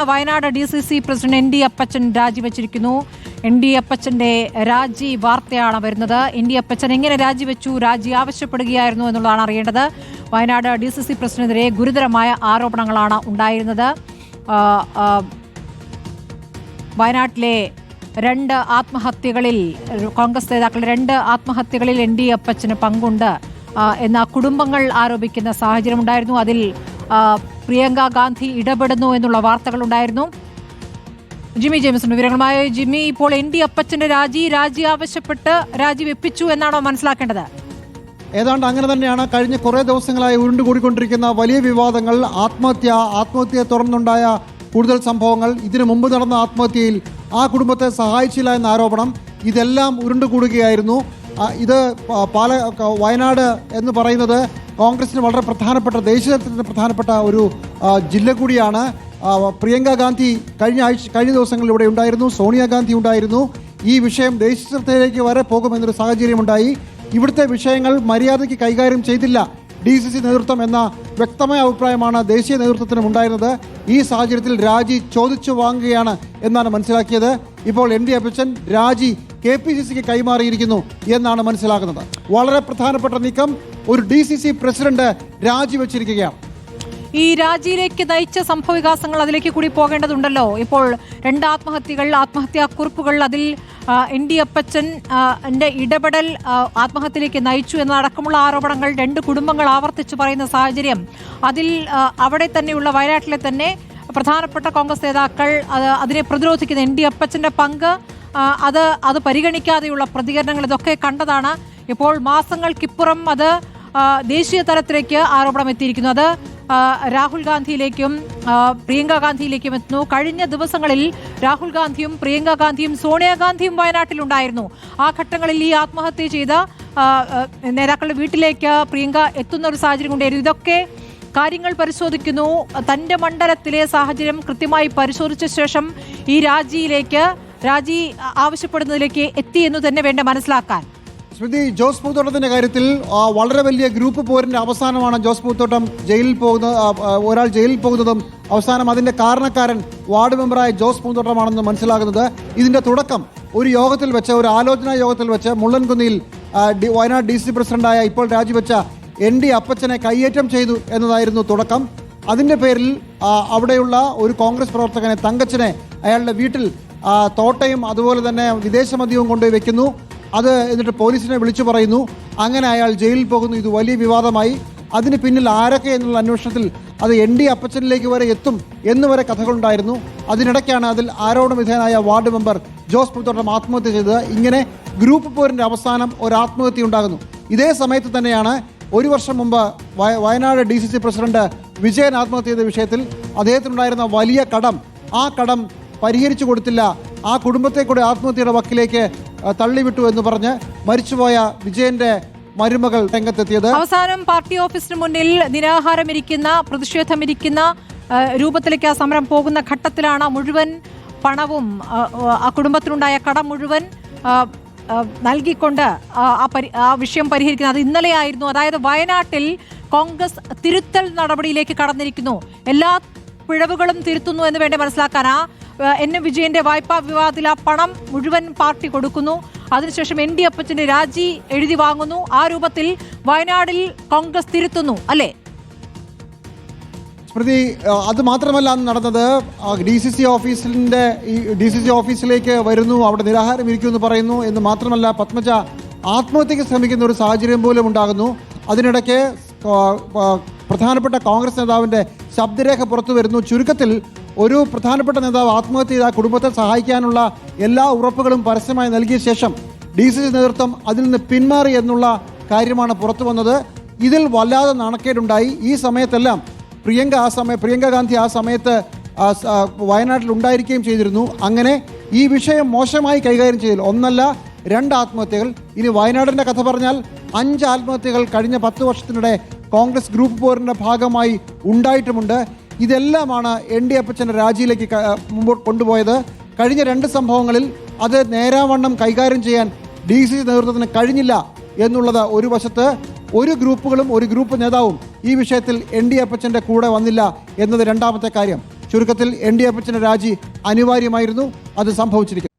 Wayanad DCC president ND അപ്പച്ചൻ രാജിവെച്ചിരിക്കുന്നു. ND അപ്പച്ചന്റെ രാജി വാർത്തയാണ് വരുന്നത്. ND അപ്പച്ചൻ എങ്ങനെ രാജിവെച്ചു, രാജി ആവശ്യപ്പെടുകയായിരുന്നു എന്നുള്ളതാണ് അറിയേണ്ടത്. വയനാട് DCC പ്രസിഡന്റിനെതിരെ ഗുരുതരമായ ആരോപണങ്ങളാണ് ഉണ്ടായിരുന്നത്. വയനാട്ടിലെ രണ്ട് ആത്മഹത്യകളിൽ കോൺഗ്രസ് നേതാക്കളുടെ രണ്ട് ആത്മഹത്യകളിൽ ND അപ്പച്ചന് പങ്കുണ്ട് എന്ന കുടുംബങ്ങൾ ആരോപിക്കുന്ന സാഹചര്യമുണ്ടായിരുന്നു. അതിൽ പ്രിയങ്ക ഗാന്ധി ഇടപെടുന്നു എന്നുള്ള വാർത്തകളുണ്ടായിരുന്നു. ജിമ്മി ജെയിംസൺ വിവരങ്ങളുമായി. ജിമ്മി, ഇപ്പോൾ ND അപ്പച്ചന്റെ രാജി ആവശ്യപ്പെട്ട് രാജിവെപ്പിച്ചു എന്നാണോ മനസ്സിലാക്കേണ്ടത്? ഏതാണ്ട് അങ്ങനെ തന്നെയാണ്. കഴിഞ്ഞ കുറേ ദിവസങ്ങളായി ഉരുണ്ടുകൂടിക്കൊണ്ടിരിക്കുന്ന വലിയ വിവാദങ്ങൾ, ആത്മഹത്യയെ തുടർന്നുണ്ടായ കൂടുതൽ സംഭവങ്ങൾ, ഇതിനു മുമ്പ് നടന്ന ആത്മഹത്യയിൽ ആ കുടുംബത്തെ സഹായിച്ചില്ല എന്ന ആരോപണം, ഇതെല്ലാം ഉരുണ്ടുകൂടുകയായിരുന്നു. ഇത് വയനാട് എന്ന് പറയുന്നത് കോൺഗ്രസിന് വളരെ പ്രധാനപ്പെട്ട, ദേശീയ തലത്തിൽ പ്രധാനപ്പെട്ട ഒരു ജില്ല കൂടിയാണ്. പ്രിയങ്ക ഗാന്ധി കഴിഞ്ഞ ദിവസങ്ങളിൽ ഇവിടെ ഉണ്ടായിരുന്നു, സോണിയാഗാന്ധി ഉണ്ടായിരുന്നു. ഈ വിഷയം ദേശീയ ശ്രദ്ധയിലേക്ക് വരെ പോകുമെന്നൊരു സാഹചര്യമുണ്ടായി. ഇവിടുത്തെ വിഷയങ്ങൾ മര്യാദയ്ക്ക് കൈകാര്യം ചെയ്തില്ല DCC നേതൃത്വം എന്ന വ്യക്തമായ അഭിപ്രായമാണ് ദേശീയ നേതൃത്വത്തിനും ഉണ്ടായിരുന്നത്. ഈ സാഹചര്യത്തിൽ രാജി ചോദിച്ചു വാങ്ങുകയാണ് എന്നാണ് മനസ്സിലാക്കിയത്. ഇപ്പോൾ ND അപ്പച്ചൻ രാജി KPCCക്ക് കൈമാറിയിരിക്കുന്നു എന്നാണ് മനസ്സിലാക്കുന്നത്. വളരെ പ്രധാനപ്പെട്ട നീക്കം, ഒരു DCC പ്രസിഡന്റ് രാജിവെച്ചിരിക്കുകയാണ്. ഈ രാജിയിലേക്ക് നയിച്ച സംഭവവികാസങ്ങൾ അതിലേക്ക് കൂടി പോകേണ്ടതുണ്ടല്ലോ. ഇപ്പോൾ രണ്ട് ആത്മഹത്യാ കുറിപ്പുകൾ, അതിൽ ND അപ്പച്ചൻ ഇടപെടൽ ആത്മഹത്യയിലേക്ക് നയിച്ചു എന്നടക്കമുള്ള ആരോപണങ്ങൾ രണ്ട് കുടുംബങ്ങൾ ആവർത്തിച്ചു പറയുന്ന സാഹചര്യം, അതിൽ അവിടെ തന്നെയുള്ള വയനാട്ടിലെ തന്നെ പ്രധാനപ്പെട്ട കോൺഗ്രസ് നേതാക്കൾ അതിനെ പ്രതിരോധിക്കുന്ന ND അപ്പച്ചന്റെ പങ്ക്, അത് പരിഗണിക്കാതെയുള്ള പ്രതികരണങ്ങൾ, ഇതൊക്കെ കണ്ടതാണ്. ഇപ്പോൾ മാസങ്ങൾക്കിപ്പുറം അത് ദേശീയ തലത്തിലേക്ക് ആരോപണം എത്തിയിരിക്കുന്നു. അത് രാഹുൽ ഗാന്ധിയിലേക്കും പ്രിയങ്ക ഗാന്ധിയിലേക്കും എത്തുന്നു. കഴിഞ്ഞ ദിവസങ്ങളിൽ രാഹുൽ ഗാന്ധിയും പ്രിയങ്ക ഗാന്ധിയും സോണിയാഗാന്ധിയും വയനാട്ടിലുണ്ടായിരുന്നു. ആ ഘട്ടങ്ങളിൽ ഈ ആത്മഹത്യ ചെയ്ത നേതാക്കളുടെ വീട്ടിലേക്ക് പ്രിയങ്ക എത്തുന്ന ഒരു സാഹചര്യം കൊണ്ടായിരുന്നു. ഇതൊക്കെ കാര്യങ്ങൾ പരിശോധിക്കുന്നു. തൻ്റെ മണ്ഡലത്തിലെ സാഹചര്യം കൃത്യമായി പരിശോധിച്ച ശേഷം ഈ രാജി ആവശ്യപ്പെടുന്നതിലേക്ക് എത്തി എന്ന് തന്നെ വേണ്ട മനസ്സിലാക്കാൻ. സ്മൃതി, ജോസ് പൂത്തോട്ടത്തിന്റെ കാര്യത്തിൽ വളരെ വലിയ ഗ്രൂപ്പ് പോരിന്റെ അവസാനമാണ് ജോസ് പൂത്തോട്ടം ഒരാൾ ജയിലിൽ പോകുന്നതും അവസാനം അതിന്റെ കാരണക്കാരൻ വാർഡ് മെമ്പറായ ജോസ് പൂത്തോട്ടമാണെന്ന് മനസ്സിലാകുന്നത്. ഇതിന്റെ തുടക്കം ഒരു യോഗത്തിൽ വെച്ച്, ഒരു ആലോചനാ യോഗത്തിൽ വെച്ച് മുള്ളൻകുന്നിയിൽ വയനാട് DCC പ്രസിഡന്റായ ഇപ്പോൾ രാജിവെച്ച ND അപ്പച്ചനെ കയ്യേറ്റം ചെയ്തു എന്നതായിരുന്നു തുടക്കം. അതിന്റെ പേരിൽ അവിടെയുള്ള ഒരു കോൺഗ്രസ് പ്രവർത്തകനെ, തങ്കച്ചനെ, അയാളുടെ വീട്ടിൽ തോട്ടയും അതുപോലെ തന്നെ വിദേശ മദ്യവും കൊണ്ടുപോയി വെക്കുന്നു. അത് എന്നിട്ട് പോലീസിനെ വിളിച്ചു പറയുന്നു. അങ്ങനെ അയാൾ ജയിലിൽ പോകുന്നു. ഇത് വലിയ വിവാദമായി. അതിന് പിന്നിൽ ആരൊക്കെ എന്നുള്ള അന്വേഷണത്തിൽ അത് ND അപ്പച്ചനിലേക്ക് വരെ എത്തും എന്നുവരെ കഥകളുണ്ടായിരുന്നു. അതിനിടയ്ക്കാണ് അതിൽ ആരോപണ വിധേയനായ വാർഡ് മെമ്പർ ജോസ് പൂത്തോട്ടം ആത്മഹത്യ ചെയ്തത്. ഇങ്ങനെ ഗ്രൂപ്പ് പോരിൻ്റെ അവസാനം ഒരു ആത്മഹത്യ ഉണ്ടാകുന്നു. ഇതേ സമയത്ത് തന്നെയാണ് ഒരു വർഷം മുമ്പ് വയനാട് DCC പ്രസിഡന്റ് വിജയൻ ആത്മഹത്യ ചെയ്ത വിഷയത്തിൽ അദ്ദേഹത്തിനുണ്ടായിരുന്ന വലിയ കടം, ആ കടം പരിഹരിച്ചു കൊടുത്തില്ല, ആ കുടുംബത്തെ കൂടെ ആത്മഹത്യയുടെ വക്കിലേക്ക് തള്ളിവിട്ടു എന്ന് പറഞ്ഞ് മരിച്ചുപോയ വിജയന്റെ മരുമകൾ രംഗത്തെത്തിയത്. അവസാനം പാർട്ടി ഓഫീസിന് മുന്നിൽ നിരാഹാരമിരിക്കുന്ന, പ്രതിഷേധമിരിക്കുന്ന രൂപത്തിലേക്ക് ആ സമരം പോകുന്ന ഘട്ടത്തിലാണ് മുഴുവൻ പണവും, ആ കുടുംബത്തിനുണ്ടായ കടം മുഴുവൻ നൽകിക്കൊണ്ട് ആ വിഷയം പരിഹരിക്കുന്നത്. അത് ഇന്നലെയായിരുന്നു. അതായത് വയനാട്ടിൽ കോൺഗ്രസ് തിരുത്തൽ നടപടിയിലേക്ക് കടന്നിരിക്കുന്നു. എല്ലാ പിഴവുകളും തിരുത്തുന്നു എന്ന് വേണ്ടി മനസ്സിലാക്കാൻ. NM വിജയന്റെ വായ്പാ വിവാദത്തിൽ ആ പണം മുഴുവൻ പാർട്ടി കൊടുക്കുന്നു. അതിനുശേഷം ND അപ്പച്ചന്റെ രാജി എഴുതി വാങ്ങുന്നു. ആ രൂപത്തിൽ വയനാടിൽ കോൺഗ്രസ് തിരുത്തുന്നു, അല്ലേ സ്മൃതി? അത് മാത്രമല്ല അന്ന് നടന്നത്, DCC ഓഫീസിലേക്ക് വരുന്നു, അവിടെ നിരാഹാരം ഇരിക്കുമെന്ന് പറയുന്നു എന്ന് മാത്രമല്ല, പത്മജ ആത്മഹത്യക്ക് ശ്രമിക്കുന്ന ഒരു സാഹചര്യം പോലും ഉണ്ടാകുന്നു. അതിനിടയ്ക്ക് പ്രധാനപ്പെട്ട കോൺഗ്രസ് നേതാവിൻ്റെ ശബ്ദരേഖ പുറത്തു വരുന്നു. ചുരുക്കത്തിൽ ഒരു പ്രധാനപ്പെട്ട നേതാവ് ആത്മഹത്യ ചെയ്ത കുടുംബത്തെ സഹായിക്കാനുള്ള എല്ലാ ഉറപ്പുകളും പരസ്യമായി നൽകിയ ശേഷം DCC നേതൃത്വം അതിൽ നിന്ന് പിന്മാറി എന്നുള്ള കാര്യമാണ് പുറത്തു വന്നത്. ഇതിൽ വല്ലാതെ നാണക്കേടുണ്ടായി. ഈ സമയത്തെല്ലാം പ്രിയങ്ക ഗാന്ധി ആ സമയത്ത് വയനാട്ടിൽ ഉണ്ടായിരിക്കുകയും ചെയ്തിരുന്നു. അങ്ങനെ ഈ വിഷയം മോശമായി കൈകാര്യം ചെയ്തില്ല. ഒന്നല്ല, 2 ആത്മഹത്യകൾ. ഇനി വയനാടിൻ്റെ കഥ പറഞ്ഞാൽ 5 ആത്മഹത്യകൾ കഴിഞ്ഞ 10 വർഷത്തിനിടെ കോൺഗ്രസ് ഗ്രൂപ്പ് പോരിൻ്റെ ഭാഗമായി ഉണ്ടായിട്ടുമുണ്ട്. ഇതെല്ലാമാണ് ND അപ്പച്ചൻ്റെ രാജിയിലേക്ക് മുമ്പോട്ട് കൊണ്ടുപോയത്. കഴിഞ്ഞ 2 സംഭവങ്ങളിൽ അത് നേരാവണ്ണം കൈകാര്യം ചെയ്യാൻ DCC നേതൃത്വത്തിന് കഴിഞ്ഞില്ല എന്നുള്ളത് ഒരു വശത്ത്. ഒരു ഗ്രൂപ്പുകളും ഒരു ഗ്രൂപ്പ് നേതാവും ഈ വിഷയത്തിൽ ND അപ്പച്ചൻ്റെ കൂടെ വന്നില്ല എന്നത് രണ്ടാമത്തെ കാര്യം. ചുരുക്കത്തിൽ ND അപ്പച്ചൻ്റെ രാജി അനിവാര്യമായിരുന്നു. അത് സംഭവിച്ചിരിക്കുന്നു.